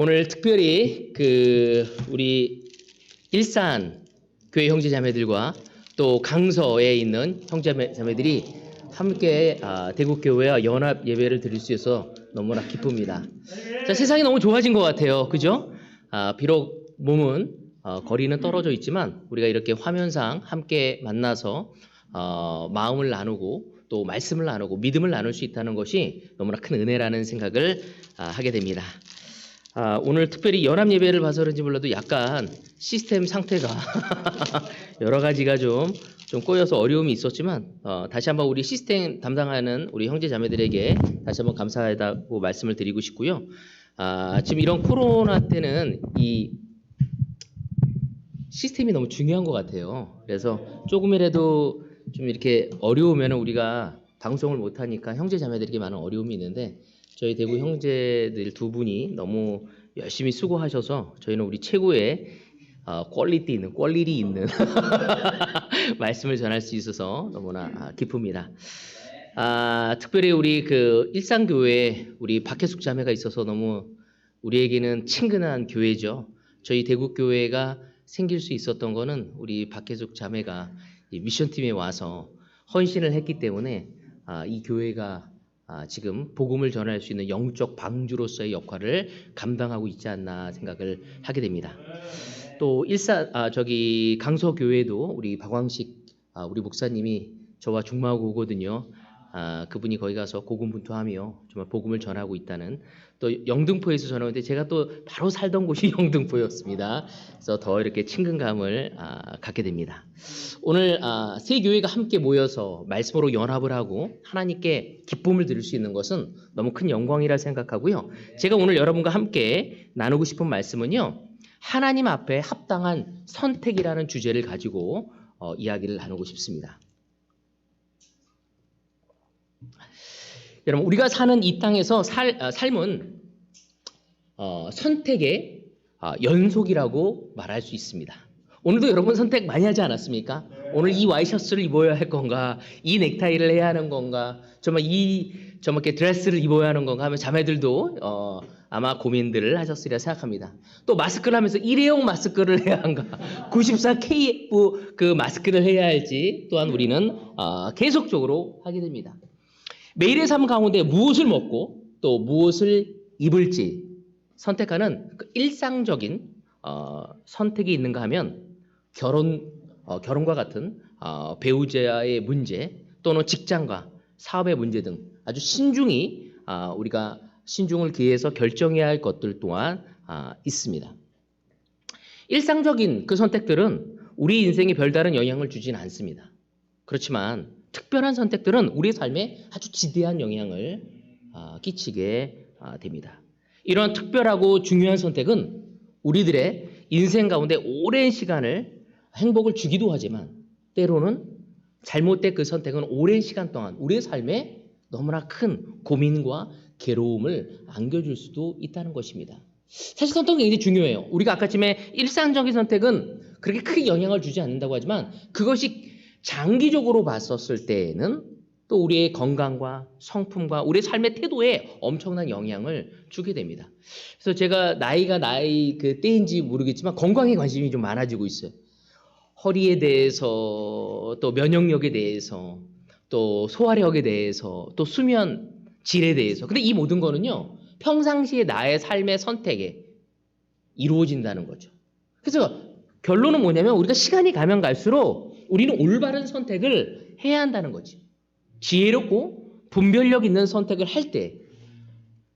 오늘 특별히 우리 일산 교회 형제자매들과 또 강서에 있는 형제자매들이 함께 대국교회와 연합 예배를 드릴 수 있어서 너무나 기쁩니다. 자, 세상이 너무 좋아진 것 같아요. 그죠? 비록 몸은 거리는 떨어져 있지만 우리가 이렇게 화면상 함께 만나서 마음을 나누고 또 말씀을 나누고 믿음을 나눌 수 있다는 것이 너무나 큰 은혜라는 생각을 하게 됩니다. 오늘 특별히 연합 예배를 봐서 그런지 몰라도 약간 시스템 상태가 여러 가지가 좀 꼬여서 어려움이 있었지만 다시 한번 우리 시스템 담당하는 우리 형제 자매들에게 다시 한번 감사하다고 말씀을 드리고 싶고요. 지금 이런 코로나 때는 이 시스템이 너무 중요한 것 같아요. 그래서 조금이라도 좀 이렇게 어려우면 우리가 방송을 못하니까 형제 자매들에게 많은 어려움이 있는데 저희 대구 형제들 두 분이 너무 열심히 수고하셔서 저희는 우리 최고의 퀄리티 있는 말씀을 전할 수 있어서 너무나 기쁩니다. 특별히 우리 일산교회에 우리 박혜숙 자매가 있어서 너무 우리에게는 친근한 교회죠. 저희 대구교회가 생길 수 있었던 거는 우리 박혜숙 자매가 미션팀에 와서 헌신을 했기 때문에 이 교회가 지금 복음을 전할 수 있는 영적 방주로서의 역할을 감당하고 있지 않나 생각을 하게 됩니다. 또 강서 교회도 우리 박광식 우리 목사님이 저와 중마하고 오거든요. 그분이 거기 가서 고군분투하며 정말 복음을 전하고 있다는, 또 영등포에서 전하는데 제가 또 바로 살던 곳이 영등포였습니다. 그래서 더 이렇게 친근감을 갖게 됩니다. 오늘 세 교회가 함께 모여서 말씀으로 연합을 하고 하나님께 기쁨을 드릴 수 있는 것은 너무 큰 영광이라 생각하고요. 제가 오늘 여러분과 함께 나누고 싶은 말씀은요, 하나님 앞에 합당한 선택이라는 주제를 가지고 이야기를 나누고 싶습니다. 여러분, 우리가 사는 이 땅에서 삶은 선택의 연속이라고 말할 수 있습니다. 오늘도 여러분 선택 많이 하지 않았습니까? 오늘 이 와이셔츠를 입어야 할 건가? 이 넥타이를 해야 하는 건가? 정말 이렇게 드레스를 입어야 하는 건가? 하면 자매들도 아마 고민들을 하셨으리라 생각합니다. 또 마스크를 하면서 일회용 마스크를 해야 한가? 94KF 그 마스크를 해야 할지 또한 우리는 계속적으로 하게 됩니다. 매일의 삶 가운데 무엇을 먹고 또 무엇을 입을지 선택하는 일상적인 선택이 있는가 하면 결혼과 같은 배우자의 문제, 또는 직장과 사업의 문제 등 아주 신중히 우리가 신중을 기해서 결정해야 할 것들 또한 있습니다. 일상적인 그 선택들은 우리 인생에 별다른 영향을 주진 않습니다. 그렇지만 특별한 선택들은 우리의 삶에 아주 지대한 영향을 끼치게 됩니다. 이런 특별하고 중요한 선택은 우리들의 인생 가운데 오랜 시간을 행복을 주기도 하지만 때로는 잘못된 그 선택은 오랜 시간 동안 우리의 삶에 너무나 큰 고민과 괴로움을 안겨줄 수도 있다는 것입니다. 사실 선택은 굉장히 중요해요. 우리가 아까쯤에 일상적인 선택은 그렇게 크게 영향을 주지 않는다고 하지만 그것이 장기적으로 봤었을 때에는 또 우리의 건강과 성품과 우리의 삶의 태도에 엄청난 영향을 주게 됩니다. 그래서 제가 나이가 때인지 모르겠지만 건강에 관심이 좀 많아지고 있어요. 허리에 대해서, 또 면역력에 대해서, 또 소화력에 대해서, 또 수면 질에 대해서. 근데 이 모든 거는요, 평상시에 나의 삶의 선택에 이루어진다는 거죠. 그래서 결론은 뭐냐면 우리가 시간이 가면 갈수록 우리는 올바른 선택을 해야 한다는 거죠. 지혜롭고 분별력 있는 선택을 할 때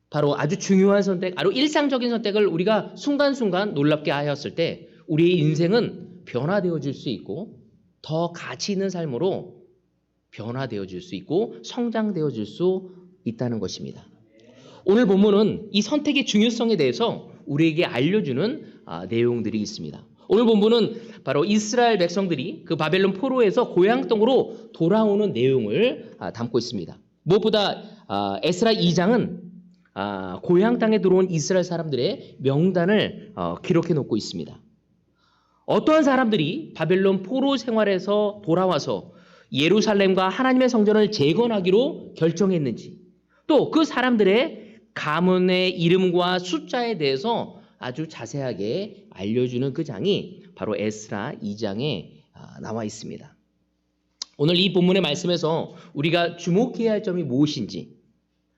바로 아주 중요한 선택, 바로 일상적인 선택을 우리가 순간순간 놀랍게 하였을 때 우리의 인생은 변화되어질 수 있고 더 가치 있는 삶으로 변화되어질 수 있고 성장되어질 수 있다는 것입니다. 오늘 본문은 이 선택의 중요성에 대해서 우리에게 알려주는 내용들이 있습니다. 오늘 본문은 바로 이스라엘 백성들이 그 바벨론 포로에서 고향 땅으로 돌아오는 내용을 담고 있습니다. 무엇보다 에스라 2장은 고향 땅에 들어온 이스라엘 사람들의 명단을 기록해 놓고 있습니다. 어떠한 사람들이 바벨론 포로 생활에서 돌아와서 예루살렘과 하나님의 성전을 재건하기로 결정했는지, 또 그 사람들의 가문의 이름과 숫자에 대해서 아주 자세하게 알려주는 그 장이 바로 에스라 2장에 나와 있습니다. 오늘 이 본문의 말씀에서 우리가 주목해야 할 점이 무엇인지,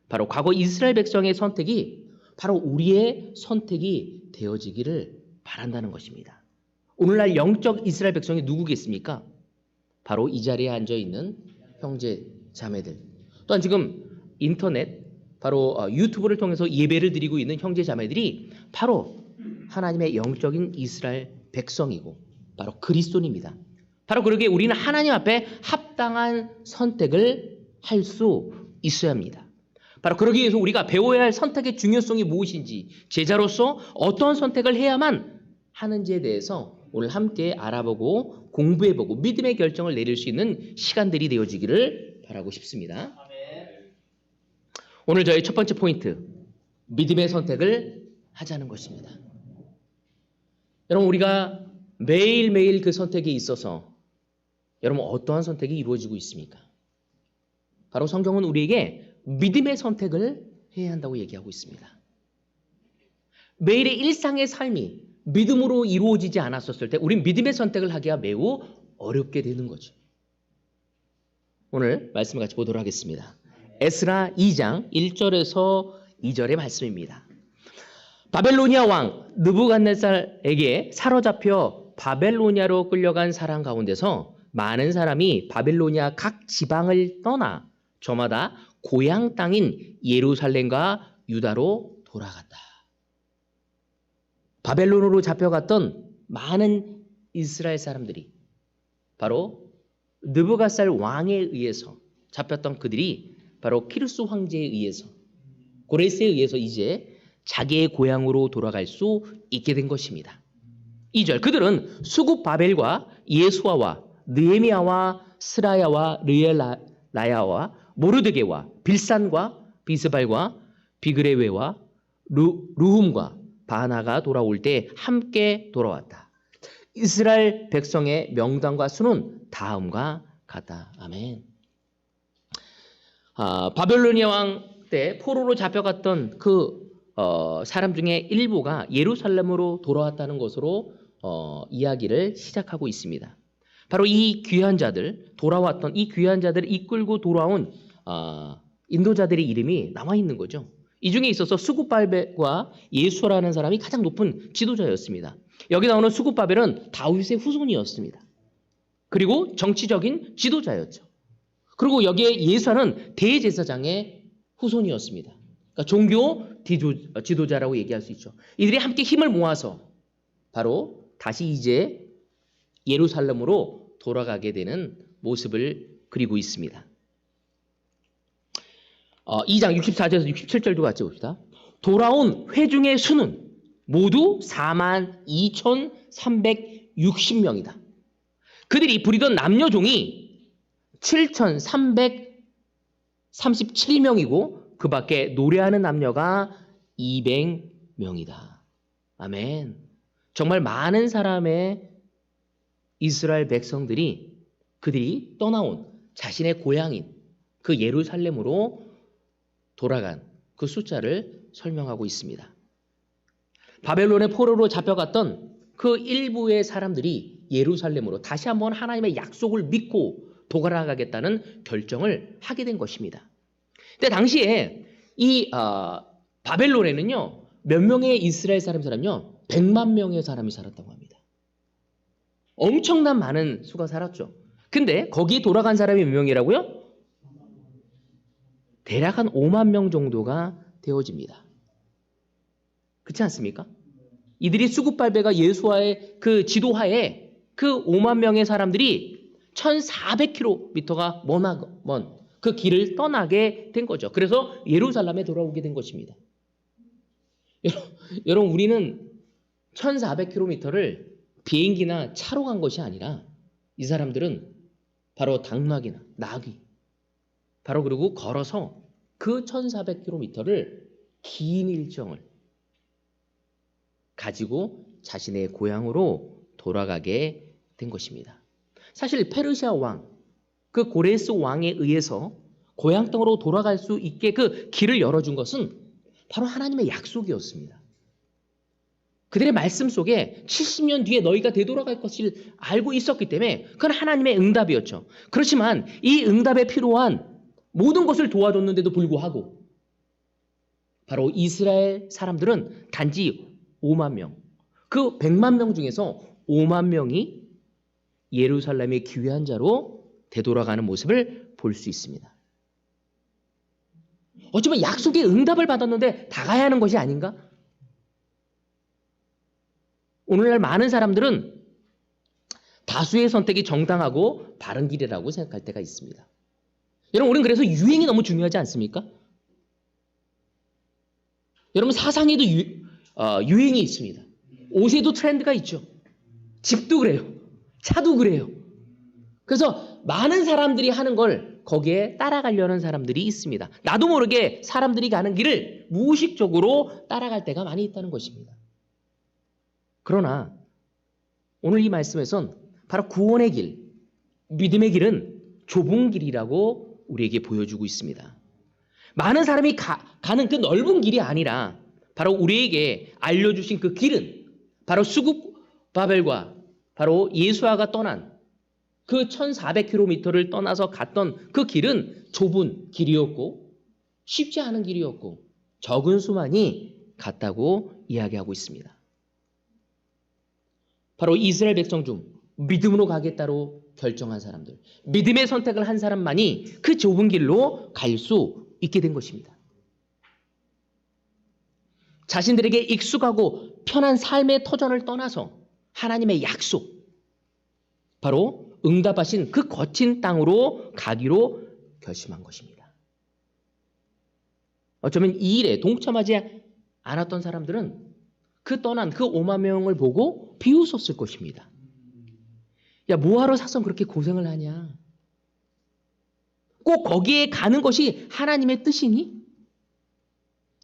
바로 과거 이스라엘 백성의 선택이 바로 우리의 선택이 되어지기를 바란다는 것입니다. 오늘날 영적 이스라엘 백성이 누구겠습니까? 바로 이 자리에 앉아있는 형제 자매들, 또한 지금 인터넷, 바로 유튜브를 통해서 예배를 드리고 있는 형제 자매들이 바로 하나님의 영적인 이스라엘 백성이고 바로 그리스도인입니다. 바로 그러기에 우리는 하나님 앞에 합당한 선택을 할 수 있어야 합니다. 바로 그러기 위해서 우리가 배워야 할 선택의 중요성이 무엇인지, 제자로서 어떤 선택을 해야만 하는지에 대해서 오늘 함께 알아보고 공부해보고 믿음의 결정을 내릴 수 있는 시간들이 되어지기를 바라고 싶습니다. 오늘 저희 첫 번째 포인트, 믿음의 선택을 하자는 것입니다. 여러분, 우리가 매일매일 그 선택에 있어서 여러분 어떠한 선택이 이루어지고 있습니까? 바로 성경은 우리에게 믿음의 선택을 해야 한다고 얘기하고 있습니다. 매일의 일상의 삶이 믿음으로 이루어지지 않았었을 때 우린 믿음의 선택을 하기가 매우 어렵게 되는 거죠. 오늘 말씀을 같이 보도록 하겠습니다. 에스라 2장 1절에서 2절의 말씀입니다. 바벨로니아 왕 느부갓네살에게 사로잡혀 바벨로니아로 끌려간 사람 가운데서 많은 사람이 바벨로니아 각 지방을 떠나 저마다 고향 땅인 예루살렘과 유다로 돌아갔다. 바벨론으로 잡혀갔던 많은 이스라엘 사람들이 바로 느부갓살 왕에 의해서 잡혔던 그들이 바로 키루스 황제에 의해서, 고레스에 의해서 이제 자기의 고향으로 돌아갈 수 있게 된 것입니다. 2절, 그들은 수굽 바벨과 예수아와 느헤미야와 스라야와 르엘라야와 모르드게와 빌산과 비스발과 비그레웨와 루훔과 바나가 돌아올 때 함께 돌아왔다. 이스라엘 백성의 명단과 수는 다음과 같다. 아멘. 바벨로니아 왕 때 포로로 잡혀갔던 그 사람 중에 일부가 예루살렘으로 돌아왔다는 것으로 이야기를 시작하고 있습니다. 바로 이 귀한 자들, 돌아왔던 이 귀한 자들을 이끌고 돌아온 인도자들의 이름이 나와 있는 거죠. 이 중에 있어서 수굽바벨과 예수라는 사람이 가장 높은 지도자였습니다. 여기 나오는 수굽바벨은 다윗의 후손이었습니다. 그리고 정치적인 지도자였죠. 그리고 여기에 예수는 대제사장의 후손이었습니다. 그러니까 종교 지도자라고 얘기할 수 있죠. 이들이 함께 힘을 모아서 바로 다시 이제 예루살렘으로 돌아가게 되는 모습을 그리고 있습니다. 2장 64절에서 67절도 같이 봅시다. 돌아온 회중의 수는 모두 42,360명이다. 그들이 부리던 남녀종이 7,337명이고 그 밖에 노래하는 남녀가 200명이다. 아멘. 정말 많은 사람의 이스라엘 백성들이 그들이 떠나온 자신의 고향인 그 예루살렘으로 돌아간 그 숫자를 설명하고 있습니다. 바벨론의 포로로 잡혀갔던 그 일부의 사람들이 예루살렘으로 다시 한번 하나님의 약속을 믿고 돌아가겠다는 결정을 하게 된 것입니다. 근데 당시에 이 바벨론에는요, 몇 명의 이스라엘 사람요 100만 명의 사람이 살았다고 합니다. 엄청난 많은 수가 살았죠. 근데 거기에 돌아간 사람이 몇 명이라고요? 대략 한 5만 명 정도가 되어집니다. 그렇지 않습니까? 이들이 수굽발배가 예수와의 그 지도하에 그 5만 명의 사람들이 1400km가 먼 그 길을 떠나게 된 거죠. 그래서 예루살렘에 돌아오게 된 것입니다. 여러분, 우리는 1400km를 비행기나 차로 간 것이 아니라 이 사람들은 바로 당나귀나 나귀, 바로 그리고 걸어서 그 1400km를 긴 일정을 가지고 자신의 고향으로 돌아가게 된 것입니다. 사실 페르시아 왕, 그 고레스 왕에 의해서 고향 땅으로 돌아갈 수 있게 그 길을 열어준 것은 바로 하나님의 약속이었습니다. 그들의 말씀 속에 70년 뒤에 너희가 되돌아갈 것을 알고 있었기 때문에 그건 하나님의 응답이었죠. 그렇지만 이 응답에 필요한 모든 것을 도와줬는데도 불구하고 바로 이스라엘 사람들은 단지 5만 명, 그 100만 명 중에서 5만 명이 예루살렘의 귀한 자로 되돌아가는 모습을 볼 수 있습니다. 어쩌면 약속의 응답을 받았는데 다 가야 하는 것이 아닌가? 오늘날 많은 사람들은 다수의 선택이 정당하고 바른 길이라고 생각할 때가 있습니다. 여러분, 우리는 그래서 유행이 너무 중요하지 않습니까? 여러분, 사상에도 유행이 있습니다. 옷에도 트렌드가 있죠. 집도 그래요. 차도 그래요. 그래서 많은 사람들이 하는 걸 거기에 따라가려는 사람들이 있습니다. 나도 모르게 사람들이 가는 길을 무의식적으로 따라갈 때가 많이 있다는 것입니다. 그러나 오늘 이 말씀에선 바로 구원의 길, 믿음의 길은 좁은 길이라고 우리에게 보여주고 있습니다. 많은 사람이 가는 그 넓은 길이 아니라 바로 우리에게 알려주신 그 길은 바로 수국 바벨과 바로 예수아가 떠난 그 1400km를 떠나서 갔던 그 길은 좁은 길이었고 쉽지 않은 길이었고 적은 수만이 갔다고 이야기하고 있습니다. 바로 이스라엘 백성 중 믿음으로 가겠다로 결정한 사람들, 믿음의 선택을 한 사람만이 그 좁은 길로 갈 수 있게 된 것입니다. 자신들에게 익숙하고 편한 삶의 터전을 떠나서 하나님의 약속, 바로 응답하신 그 거친 땅으로 가기로 결심한 것입니다. 어쩌면 이 일에 동참하지 않았던 사람들은 그 떠난 그 5만 명을 보고 비웃었을 것입니다. 야, 뭐하러 사선 그렇게 고생을 하냐? 꼭 거기에 가는 것이 하나님의 뜻이니?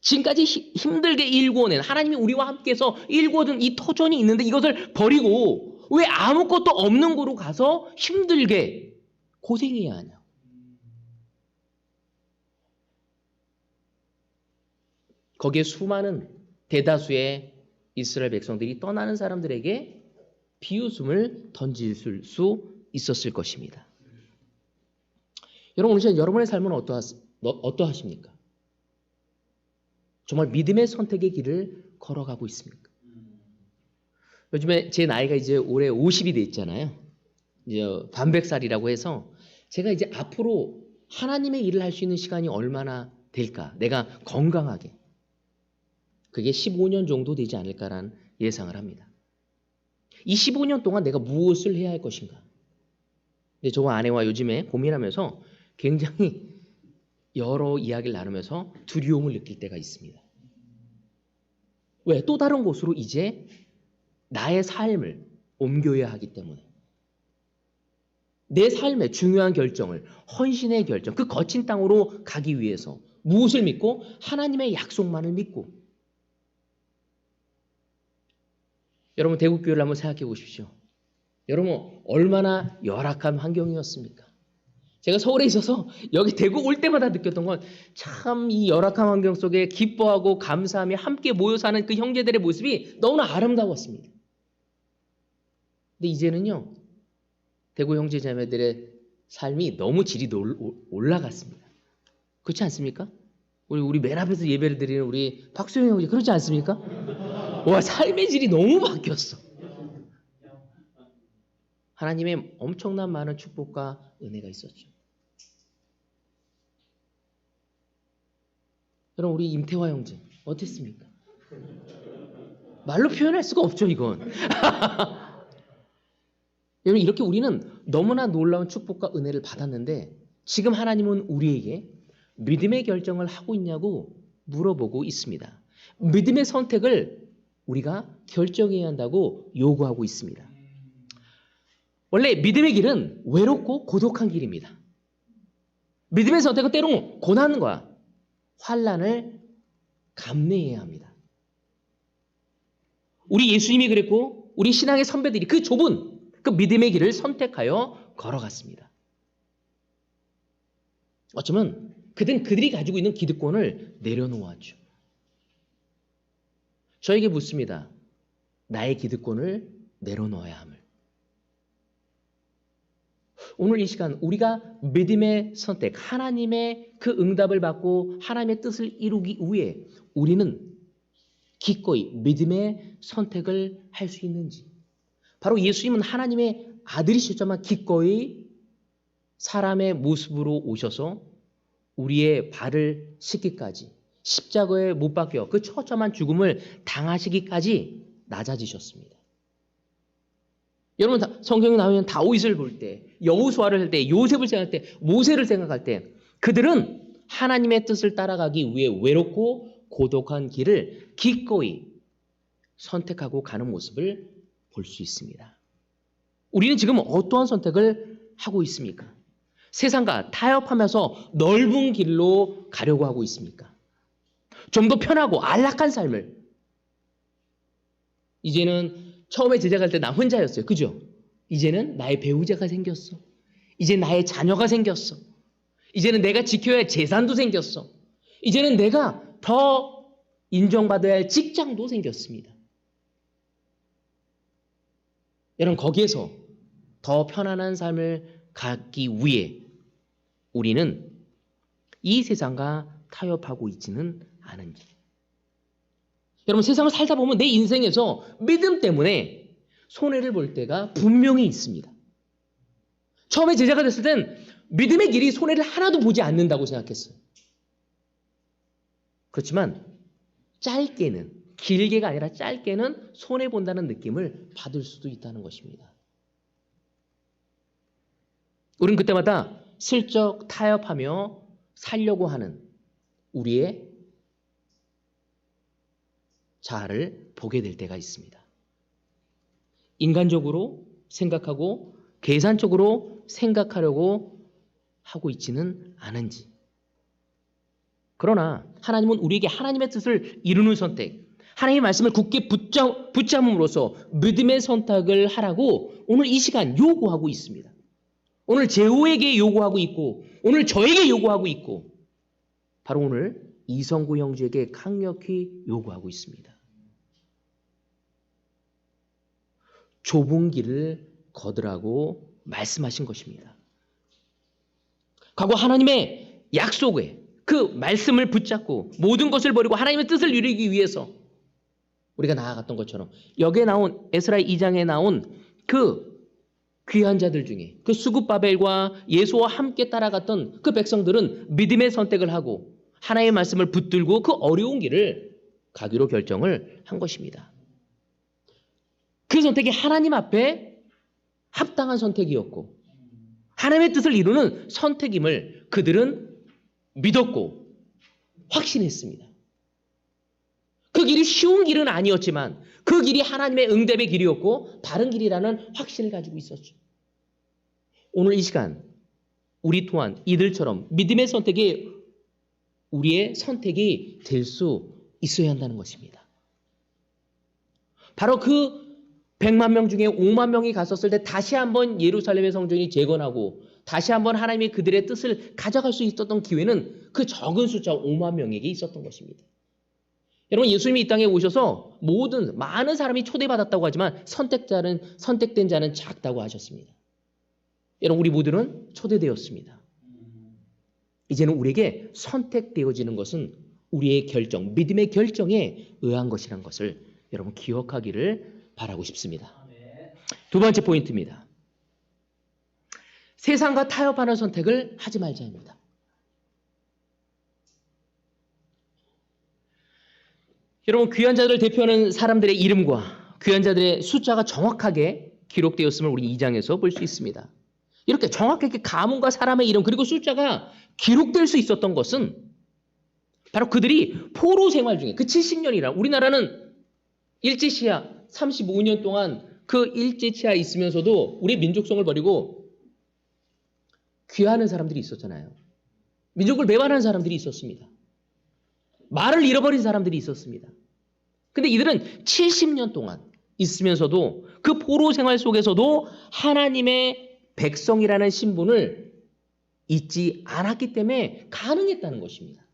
지금까지 힘들게 일궈낸 하나님이 우리와 함께해서 일궈둔 이 터전이 있는데 이것을 버리고 왜 아무것도 없는 곳으로 가서 힘들게 고생해야 하냐? 거기에 수많은 대다수의 이스라엘 백성들이 떠나는 사람들에게 비웃음을 던질 수 있었을 것입니다. 여러분, 오늘 여러분의 삶은 어떠하십니까? 정말 믿음의 선택의 길을 걸어가고 있습니까? 요즘에 제 나이가 이제 올해 50이 돼 있잖아요. 이제 반백살이라고 해서 제가 이제 앞으로 하나님의 일을 할 수 있는 시간이 얼마나 될까? 내가 건강하게. 그게 15년 정도 되지 않을까라는 예상을 합니다. 이 15년 동안 내가 무엇을 해야 할 것인가? 근데 저와 아내와 요즘에 고민하면서 굉장히 여러 이야기를 나누면서 두려움을 느낄 때가 있습니다. 왜? 또 다른 곳으로 이제 나의 삶을 옮겨야 하기 때문에. 내 삶의 중요한 결정을, 헌신의 결정, 그 거친 땅으로 가기 위해서 무엇을 믿고? 하나님의 약속만을 믿고. 여러분, 대구교회를 한번 생각해 보십시오. 여러분, 얼마나 열악한 환경이었습니까? 제가 서울에 있어서 여기 대구 올 때마다 느꼈던 건 참 이 열악한 환경 속에 기뻐하고 감사하며 함께 모여 사는 그 형제들의 모습이 너무나 아름다웠습니다. 근데 이제는요, 대구 형제자매들의 삶이 너무 질이 올라갔습니다. 그렇지 않습니까? 우리 맨 앞에서 예배를 드리는 우리 박수영 형제 그렇지 않습니까? 와, 삶의 질이 너무 바뀌었어. 하나님의 엄청난 많은 축복과 은혜가 있었죠. 여러분, 우리 임태화 형제 어땠습니까? 말로 표현할 수가 없죠, 이건. 여러분, 이렇게 우리는 너무나 놀라운 축복과 은혜를 받았는데 지금 하나님은 우리에게 믿음의 결정을 하고 있냐고 물어보고 있습니다. 믿음의 선택을 우리가 결정해야 한다고 요구하고 있습니다. 원래 믿음의 길은 외롭고 고독한 길입니다. 믿음의 선택은 때론 고난과 환난을 감내해야 합니다. 우리 예수님이 그랬고 우리 신앙의 선배들이 그 좁은 그 믿음의 길을 선택하여 걸어갔습니다. 어쩌면 그들이 가지고 있는 기득권을 내려놓았죠. 저에게 묻습니다. 나의 기득권을 내려놓아야 함을. 오늘 이 시간 우리가 믿음의 선택, 하나님의 그 응답을 받고 하나님의 뜻을 이루기 위해 우리는 기꺼이 믿음의 선택을 할 수 있는지. 바로 예수님은 하나님의 아들이셨지만 기꺼이 사람의 모습으로 오셔서 우리의 발을 씻기까지 십자가에 못 박혀 그 처참한 죽음을 당하시기까지 낮아지셨습니다. 여러분 성경에 나오면 다윗을 볼 때, 여호수아를 할 때, 요셉을 생각할 때, 모세를 생각할 때 그들은 하나님의 뜻을 따라가기 위해 외롭고 고독한 길을 기꺼이 선택하고 가는 모습을 볼 수 있습니다. 우리는 지금 어떠한 선택을 하고 있습니까? 세상과 타협하면서 넓은 길로 가려고 하고 있습니까? 좀 더 편하고 안락한 삶을. 이제는 처음에 제자갈 때 나 혼자였어요. 그죠? 이제는 나의 배우자가 생겼어. 이제 나의 자녀가 생겼어. 이제는 내가 지켜야 할 재산도 생겼어. 이제는 내가 더 인정받아야 할 직장도 생겼습니다. 여러분 거기에서 더 편안한 삶을 갖기 위해 우리는 이 세상과 타협하고 있지는 않은지. 여러분 세상을 살다 보면 내 인생에서 믿음 때문에 손해를 볼 때가 분명히 있습니다. 처음에 제자가 됐을 땐 믿음의 길이 손해를 하나도 보지 않는다고 생각했어요. 그렇지만 짧게는, 길게가 아니라 짧게는 손해본다는 느낌을 받을 수도 있다는 것입니다. 우린 그때마다 슬쩍 타협하며 살려고 하는 우리의 자아를 보게 될 때가 있습니다. 인간적으로 생각하고 계산적으로 생각하려고 하고 있지는 않은지. 그러나 하나님은 우리에게 하나님의 뜻을 이루는 선택, 하나님의 말씀을 굳게 붙잡음으로써 믿음의 선택을 하라고 오늘 이 시간 요구하고 있습니다. 오늘 제호에게 요구하고 있고 오늘 저에게 요구하고 있고 바로 오늘 이성구 형제에게 강력히 요구하고 있습니다. 좁은 길을 걷으라고 말씀하신 것입니다. 과거 하나님의 약속에 그 말씀을 붙잡고 모든 것을 버리고 하나님의 뜻을 이루기 위해서 우리가 나아갔던 것처럼 여기에 나온 에스라 2장에 나온 그 귀한 자들 중에 그 수굽바벨과 예수와 함께 따라갔던 그 백성들은 믿음의 선택을 하고 하나님의 말씀을 붙들고 그 어려운 길을 가기로 결정을 한 것입니다. 그 선택이 하나님 앞에 합당한 선택이었고 하나님의 뜻을 이루는 선택임을 그들은 믿었고 확신했습니다. 그 길이 쉬운 길은 아니었지만 그 길이 하나님의 응답의 길이었고 바른 길이라는 확신을 가지고 있었죠. 오늘 이 시간 우리 또한 이들처럼 믿음의 선택이 우리의 선택이 될 수 있어야 한다는 것입니다. 바로 그 100만 명 중에 5만 명이 갔었을 때 다시 한번 예루살렘의 성전이 재건하고 다시 한번 하나님이 그들의 뜻을 가져갈 수 있었던 기회는 그 적은 숫자 5만 명에게 있었던 것입니다. 여러분 예수님이 이 땅에 오셔서 많은 사람이 초대받았다고 하지만 선택된 자는 작다고 하셨습니다. 여러분 우리 모두는 초대되었습니다. 이제는 우리에게 선택되어지는 것은 우리의 결정, 믿음의 결정에 의한 것이라는 것을 여러분 기억하기를 바라고 싶습니다. 두 번째 포인트입니다. 세상과 타협하는 선택을 하지 말자입니다. 여러분 귀한 자들을 대표하는 사람들의 이름과 귀한 자들의 숫자가 정확하게 기록되었음을 우리 2장에서 볼 수 있습니다. 이렇게 정확하게 가문과 사람의 이름 그리고 숫자가 기록될 수 있었던 것은 바로 그들이 포로 생활 중에 그 70년이라 우리나라는 일제시야 35년 동안 그 일제치하에 있으면서도 우리 민족성을 버리고 귀화하는 사람들이 있었잖아요. 민족을 배반하는 사람들이 있었습니다. 말을 잃어버린 사람들이 있었습니다. 근데 이들은 70년 동안 있으면서도 그 포로 생활 속에서도 하나님의 백성이라는 신분을 잊지 않았기 때문에 가능했다는 것입니다.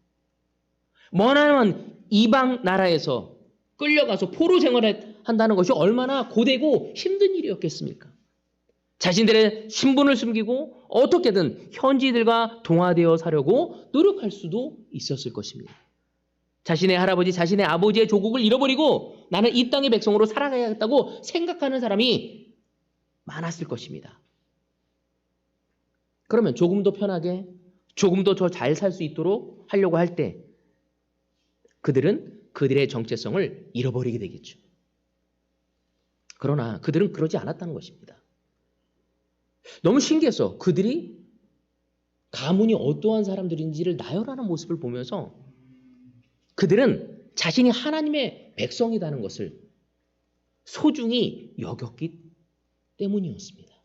머나먼 이방 나라에서 끌려가서 포로 생활을 한다는 것이 얼마나 고되고 힘든 일이었겠습니까? 자신들의 신분을 숨기고 어떻게든 현지인들과 동화되어 사려고 노력할 수도 있었을 것입니다. 자신의 할아버지, 자신의 아버지의 조국을 잃어버리고 나는 이 땅의 백성으로 살아가야겠다고 생각하는 사람이 많았을 것입니다. 그러면 조금 더 편하게, 조금 더 잘 살 수 있도록 하려고 할 때 그들은 그들의 정체성을 잃어버리게 되겠죠. 그러나 그들은 그러지 않았다는 것입니다. 너무 신기해서 그들이 가문이 어떠한 사람들인지를 나열하는 모습을 보면서 그들은 자신이 하나님의 백성이라는 것을 소중히 여겼기 때문이었습니다.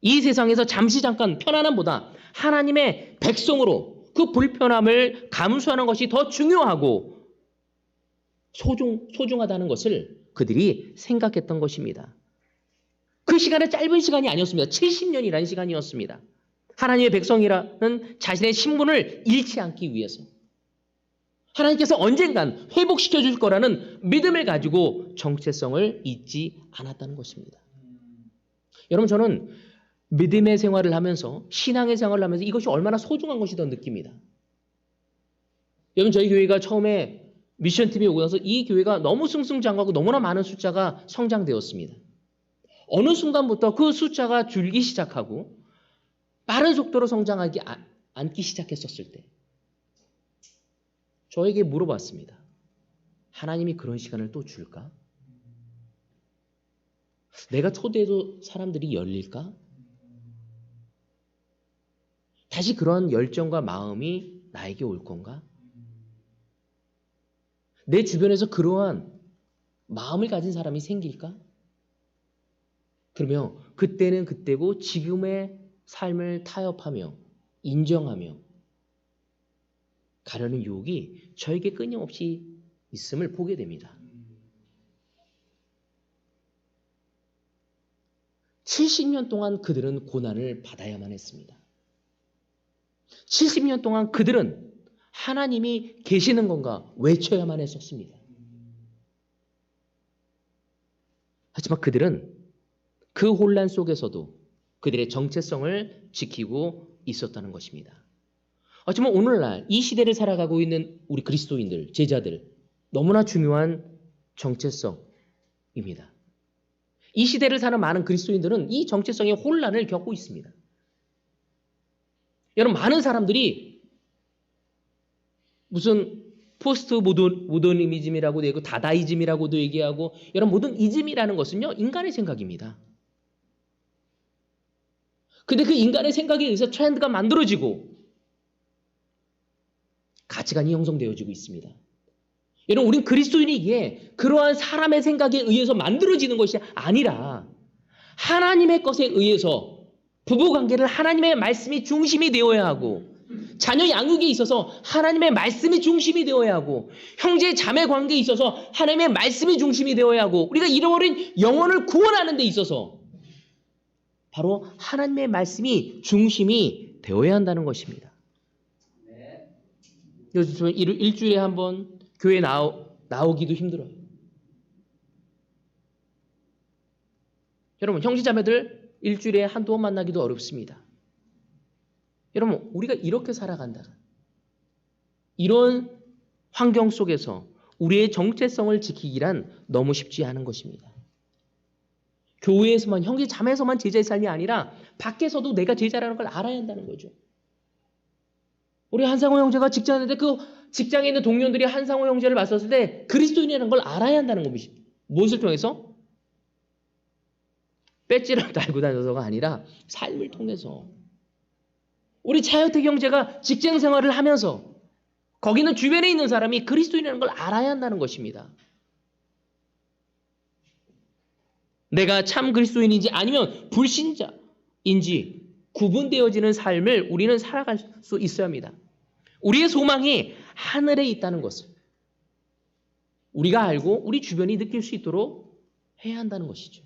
이 세상에서 잠시 잠깐 편안함보다 하나님의 백성으로 그 불편함을 감수하는 것이 더 중요하고 소중하다는 것을 그들이 생각했던 것입니다. 그 시간은 짧은 시간이 아니었습니다. 70년이라는 시간이었습니다. 하나님의 백성이라는 자신의 신분을 잃지 않기 위해서 하나님께서 언젠간 회복시켜 줄 거라는 믿음을 가지고 정체성을 잊지 않았다는 것입니다. 여러분, 저는 믿음의 생활을 하면서 신앙의 생활을 하면서 이것이 얼마나 소중한 것이 더 느낍니다. 여러분, 저희 교회가 처음에 미션팀이 오고 나서 이 교회가 너무 승승장구하고 너무나 많은 숫자가 성장되었습니다. 어느 순간부터 그 숫자가 줄기 시작하고 빠른 속도로 성장하지 않기 시작했었을 때 저에게 물어봤습니다. 하나님이 그런 시간을 또 줄까? 내가 초대해도 사람들이 열릴까? 다시 그런 열정과 마음이 나에게 올 건가? 내 주변에서 그러한 마음을 가진 사람이 생길까? 그러면 그때는 그때고 지금의 삶을 타협하며 인정하며 가려는 유혹이 저에게 끊임없이 있음을 보게 됩니다. 70년 동안 그들은 고난을 받아야만 했습니다. 70년 동안 그들은 하나님이 계시는 건가 외쳐야만 했었습니다. 하지만 그들은 그 혼란 속에서도 그들의 정체성을 지키고 있었다는 것입니다. 하지만 오늘날 이 시대를 살아가고 있는 우리 그리스도인들, 제자들, 너무나 중요한 정체성입니다. 이 시대를 사는 많은 그리스도인들은 이 정체성의 혼란을 겪고 있습니다. 여러분, 많은 사람들이 무슨 포스트 모더니즘이라고도 얘기하고 다다이즘이라고도 얘기하고 여러분, 모든 이즘이라는 것은요 인간의 생각입니다. 근데 그 인간의 생각에 의해서 트렌드가 만들어지고 가치관이 형성되어지고 있습니다. 여러분, 우린 그리스도인이기에 그러한 사람의 생각에 의해서 만들어지는 것이 아니라 하나님의 것에 의해서 부부관계를 하나님의 말씀이 중심이 되어야 하고 자녀 양육에 있어서 하나님의 말씀이 중심이 되어야 하고 형제 자매 관계에 있어서 하나님의 말씀이 중심이 되어야 하고 우리가 잃어버린 영혼을 구원하는 데 있어서 바로 하나님의 말씀이 중심이 되어야 한다는 것입니다. 요즘 일주일에 한 번 교회 나오기도 힘들어요. 여러분, 형제자매들 일주일에 한두 번 만나기도 어렵습니다. 여러분, 우리가 이렇게 살아간다. 이런 환경 속에서 우리의 정체성을 지키기란 너무 쉽지 않은 것입니다. 교회에서만, 형제 자매에서만 제자의 삶이 아니라 밖에서도 내가 제자라는 걸 알아야 한다는 거죠. 우리 한상호 형제가 직장에 있는데 그 직장에 있는 동료들이 한상호 형제를 봤었을 때 그리스도인이라는 걸 알아야 한다는 겁니다. 무엇을 통해서? 배지를 달고 다녀서가 아니라 삶을 통해서. 우리 차효택 형제가 직장 생활을 하면서 거기는 주변에 있는 사람이 그리스도인이라는 걸 알아야 한다는 것입니다. 내가 참 그리스도인인지 아니면 불신자인지 구분되어지는 삶을 우리는 살아갈 수 있어야 합니다. 우리의 소망이 하늘에 있다는 것을 우리가 알고 우리 주변이 느낄 수 있도록 해야 한다는 것이죠.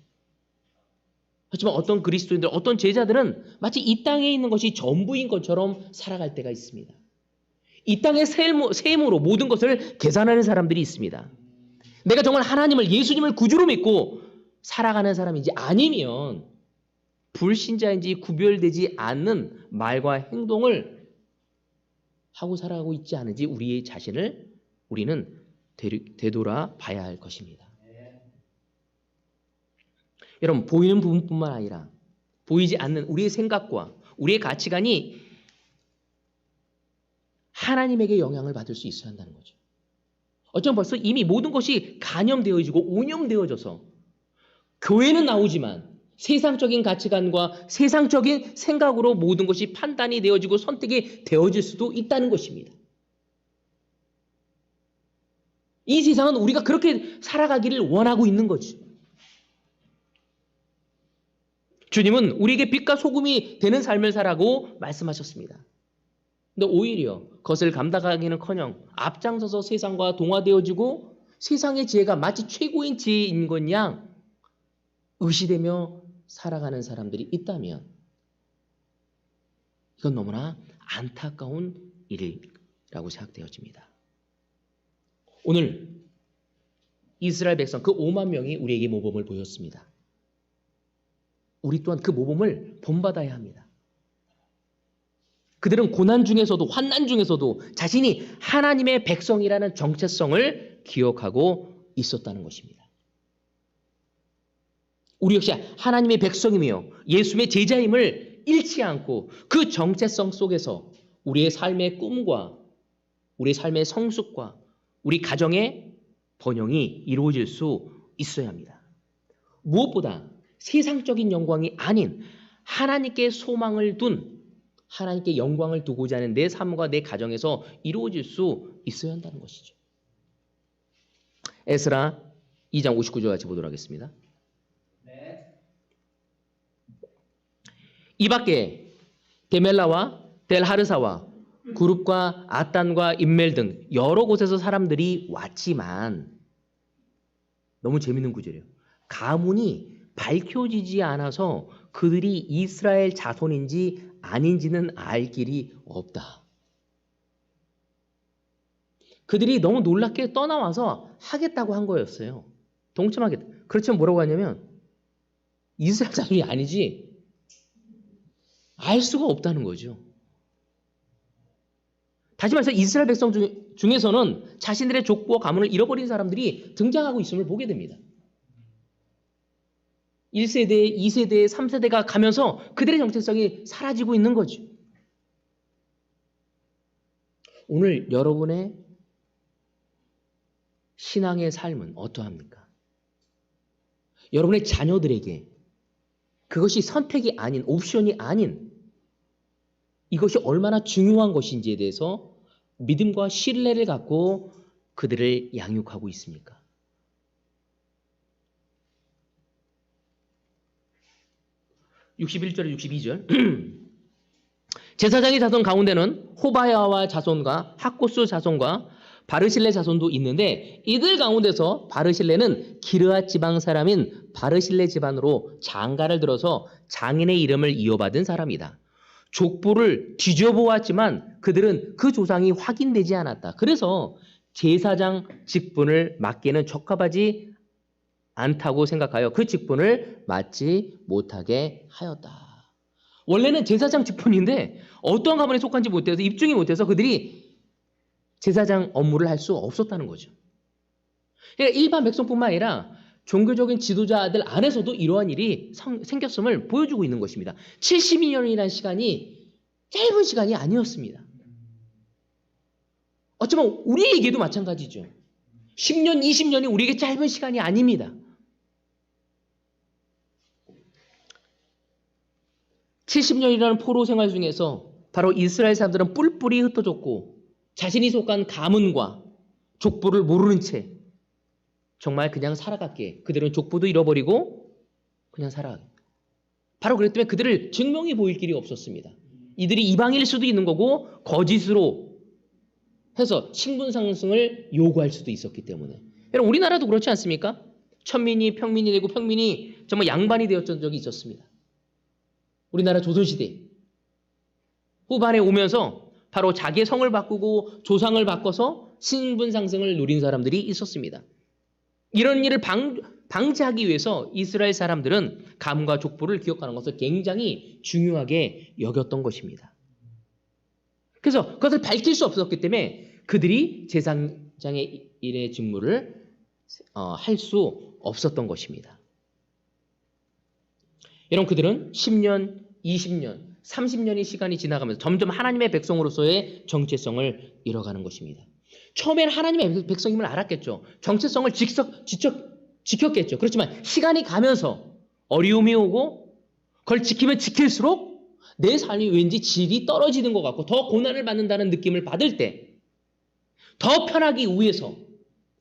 하지만 어떤 그리스도인들, 어떤 제자들은 마치 이 땅에 있는 것이 전부인 것처럼 살아갈 때가 있습니다. 이 땅의 세임으로 모든 것을 계산하는 사람들이 있습니다. 내가 정말 하나님을, 예수님을 구주로 믿고 살아가는 사람인지 아니면 불신자인지 구별되지 않는 말과 행동을 하고 살아가고 있지 않은지 우리의 자신을 우리는 되돌아 봐야 할 것입니다. 여러분, 보이는 부분뿐만 아니라 보이지 않는 우리의 생각과 우리의 가치관이 하나님에게 영향을 받을 수 있어야 한다는 거죠. 어쩌면 벌써 이미 모든 것이 간염되어지고 오염되어져서 교회는 나오지만 세상적인 가치관과 세상적인 생각으로 모든 것이 판단이 되어지고 선택이 되어질 수도 있다는 것입니다. 이 세상은 우리가 그렇게 살아가기를 원하고 있는 거죠. 주님은 우리에게 빛과 소금이 되는 삶을 살라고 말씀하셨습니다. 근데 오히려 그것을 감당하기는커녕 앞장서서 세상과 동화되어지고 세상의 지혜가 마치 최고인 지혜인 것 양 의시되며 살아가는 사람들이 있다면 이건 너무나 안타까운 일이라고 생각되어집니다. 오늘 이스라엘 백성 그 5만 명이 우리에게 모범을 보였습니다. 우리 또한 그 모범을 본받아야 합니다. 그들은 고난 중에서도 환난 중에서도 자신이 하나님의 백성이라는 정체성을 기억하고 있었다는 것입니다. 우리 역시 하나님의 백성이며 예수님의 제자임을 잃지 않고 그 정체성 속에서 우리의 삶의 꿈과 우리의 삶의 성숙과 우리 가정의 번영이 이루어질 수 있어야 합니다. 무엇보다 세상적인 영광이 아닌 하나님께 소망을 둔 하나님께 영광을 두고자 하는 내 삶과 내 가정에서 이루어질 수 있어야 한다는 것이죠. 에스라 2장 59절 같이 보도록 하겠습니다. 이 밖에 데멜라와 델하르사와 그룹과 아단과 인멜 등 여러 곳에서 사람들이 왔지만 너무 재밌는 구절이에요. 가문이 밝혀지지 않아서 그들이 이스라엘 자손인지 아닌지는 알 길이 없다. 그들이 너무 놀랍게 떠나와서 하겠다고 한 거였어요. 동참하겠다. 그렇지만 뭐라고 하냐면 이스라엘 자손이 아니지 알 수가 없다는 거죠. 다시 말해서 이스라엘 백성 중에서는 자신들의 족보와 가문을 잃어버린 사람들이 등장하고 있음을 보게 됩니다. 1세대, 2세대, 3세대가 가면서 그들의 정체성이 사라지고 있는 거죠. 오늘 여러분의 신앙의 삶은 어떠합니까? 여러분의 자녀들에게 그것이 선택이 아닌, 옵션이 아닌 이것이 얼마나 중요한 것인지에 대해서 믿음과 신뢰를 갖고 그들을 양육하고 있습니까? (61절에) 62절 제사장의 자손 가운데는 호바야와 자손과 학고스 자손과 바르실레 자손도 있는데 이들 가운데서 바르실레는 기르앗 지방 사람인 바르실레 집안으로 장가를 들어서 장인의 이름을 이어받은 사람이다. 족보를 뒤져보았지만 그들은 그 조상이 확인되지 않았다. 그래서 제사장 직분을 맡기는 적합하지 않다고 생각하여 그 직분을 맡지 못하게 하였다. 원래는 제사장 직분인데 어떠한 가문에 속한지 못해서 입증이 못해서 그들이 제사장 업무를 할 수 없었다는 거죠. 그러니까 일반 백성뿐만 아니라 종교적인 지도자들 안에서도 이러한 일이 생겼음을 보여주고 있는 것입니다. 72년이라는 시간이 짧은 시간이 아니었습니다. 어쩌면 우리에게도 마찬가지죠. 10년, 20년이 우리에게 짧은 시간이 아닙니다. 70년이라는 포로 생활 중에서 바로 이스라엘 사람들은 뿔뿔이 흩어졌고 자신이 속한 가문과 족보를 모르는 채 정말 그냥 살아갔기에 그들은 족보도 잃어버리고 그냥 살아가게. 바로 그랬기 때문에 그들을 증명해 보일 길이 없었습니다. 이들이 이방인일 수도 있는 거고 거짓으로 해서 신분 상승을 요구할 수도 있었기 때문에. 여러분 우리나라도 그렇지 않습니까? 천민이 평민이 되고 평민이 정말 양반이 되었던 적이 있었습니다. 우리나라 조선시대 후반에 오면서 바로 자기의 성을 바꾸고 조상을 바꿔서 신분 상승을 누린 사람들이 있었습니다. 이런 일을 방지하기 위해서 이스라엘 사람들은 가문과 족보를 기억하는 것을 굉장히 중요하게 여겼던 것입니다. 그래서 그것을 밝힐 수 없었기 때문에 그들이 제사장의 일의 직무를 할 수 없었던 것입니다. 여러분, 그들은 10년, 20년, 30년의 시간이 지나가면서 점점 하나님의 백성으로서의 정체성을 잃어가는 것입니다. 처음에는 하나님의 백성임을 알았겠죠. 정체성을 지켰겠죠. 그렇지만 시간이 가면서 어려움이 오고 그걸 지키면 지킬수록 내 삶이 왠지 질이 떨어지는 것 같고 더 고난을 받는다는 느낌을 받을 때 더 편하기 위해서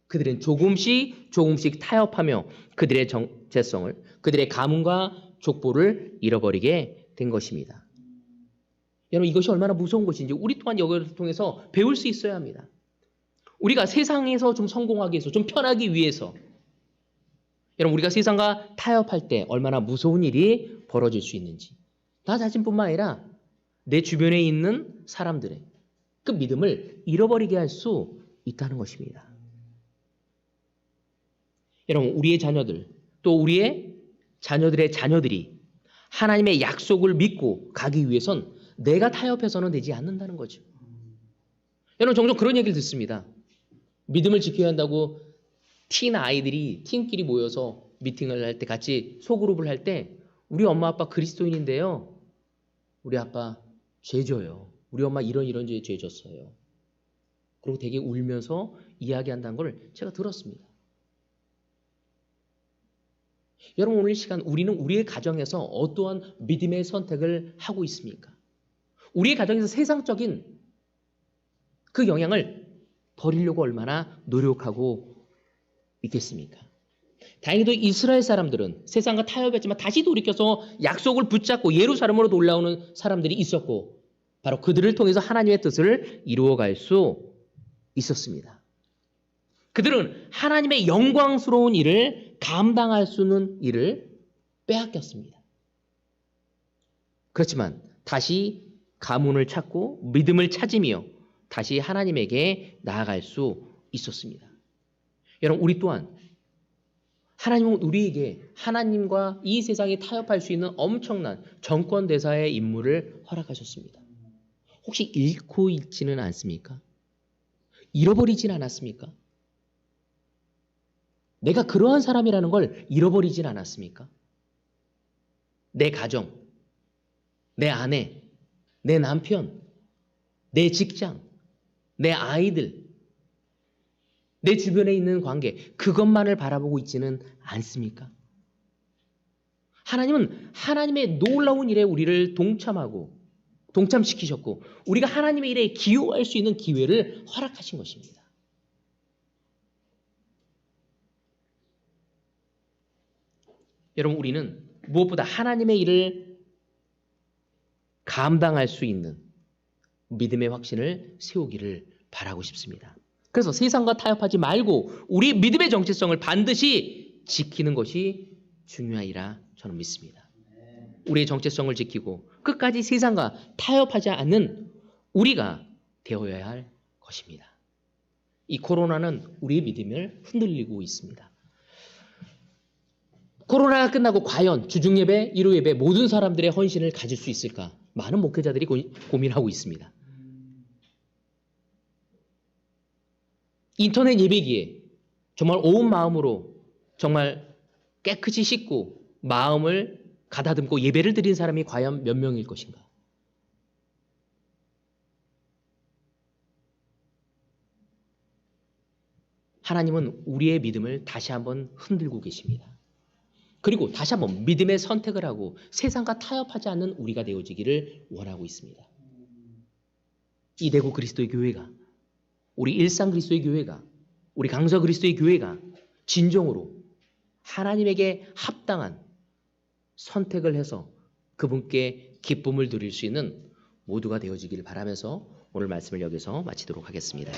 그들은 조금씩 타협하며 그들의 정체성을, 그들의 가문과 족보를 잃어버리게 된 것입니다. 여러분, 이것이 얼마나 무서운 것인지 우리 또한 이것을 통해서 배울 수 있어야 합니다. 우리가 세상에서 좀 성공하기 위해서, 좀 편하기 위해서, 여러분, 우리가 세상과 타협할 때 얼마나 무서운 일이 벌어질 수 있는지, 나 자신뿐만 아니라 내 주변에 있는 사람들의 그 믿음을 잃어버리게 할 수 있다는 것입니다. 여러분, 우리의 자녀들, 또 우리의 자녀들의 자녀들이 하나님의 약속을 믿고 가기 위해선 내가 타협해서는 되지 않는다는 거죠. 여러분, 종종 그런 얘기를 듣습니다. 믿음을 지켜야 한다고 팀끼리 모여서 미팅을 할 때, 같이 소그룹을 할 때, 우리 엄마 아빠 그리스도인인데요, 우리 아빠 죄 져요. 우리 엄마 이런 죄 졌어요. 그리고 되게 울면서 이야기한다는 걸 제가 들었습니다. 여러분, 오늘 시간 우리는 우리의 가정에서 어떠한 믿음의 선택을 하고 있습니까? 우리의 가정에서 세상적인 그 영향을 버리려고 얼마나 노력하고 있겠습니까? 다행히도 이스라엘 사람들은 세상과 타협했지만 다시 돌이켜서 약속을 붙잡고 예루살렘으로 올라오는 사람들이 있었고, 바로 그들을 통해서 하나님의 뜻을 이루어갈 수 있었습니다. 그들은 하나님의 영광스러운 일을 감당할 수 있는 일을 빼앗겼습니다. 그렇지만 다시 가문을 찾고 믿음을 찾으며 다시 하나님에게 나아갈 수 있었습니다. 여러분, 우리 또한 하나님은 우리에게 하나님과 이 세상에 타협할 수 있는 엄청난 정권대사의 임무를 허락하셨습니다. 혹시 잃고 있지는 않습니까? 잃어버리진 않았습니까? 내가 그러한 사람이라는 걸 잃어버리진 않았습니까? 내 가정, 내 아내, 내 남편, 내 직장, 내 아이들, 내 주변에 있는 관계, 그것만을 바라보고 있지는 않습니까? 하나님은 하나님의 놀라운 일에 우리를 동참시키셨고, 우리가 하나님의 일에 기여할 수 있는 기회를 허락하신 것입니다. 여러분, 우리는 무엇보다 하나님의 일을 감당할 수 있는 믿음의 확신을 세우기를 바라고 싶습니다. 그래서 세상과 타협하지 말고 우리 믿음의 정체성을 반드시 지키는 것이 중요하리라 저는 믿습니다. 우리의 정체성을 지키고 끝까지 세상과 타협하지 않는 우리가 되어야 할 것입니다. 이 코로나는 우리의 믿음을 흔들리고 있습니다. 코로나가 끝나고 과연 주중예배, 일요예배 모든 사람들의 헌신을 가질 수 있을까? 많은 목회자들이 고민하고 있습니다. 인터넷 예배기에 정말 온 마음으로 정말 깨끗이 씻고 마음을 가다듬고 예배를 드린 사람이 과연 몇 명일 것인가? 하나님은 우리의 믿음을 다시 한번 흔들고 계십니다. 그리고 다시 한번 믿음의 선택을 하고 세상과 타협하지 않는 우리가 되어지기를 원하고 있습니다. 이 대구 그리스도의 교회가, 우리 일상 그리스도의 교회가, 우리 강서 그리스도의 교회가 진정으로 하나님에게 합당한 선택을 해서 그분께 기쁨을 누릴 수 있는 모두가 되어지기를 바라면서 오늘 말씀을 여기서 마치도록 하겠습니다.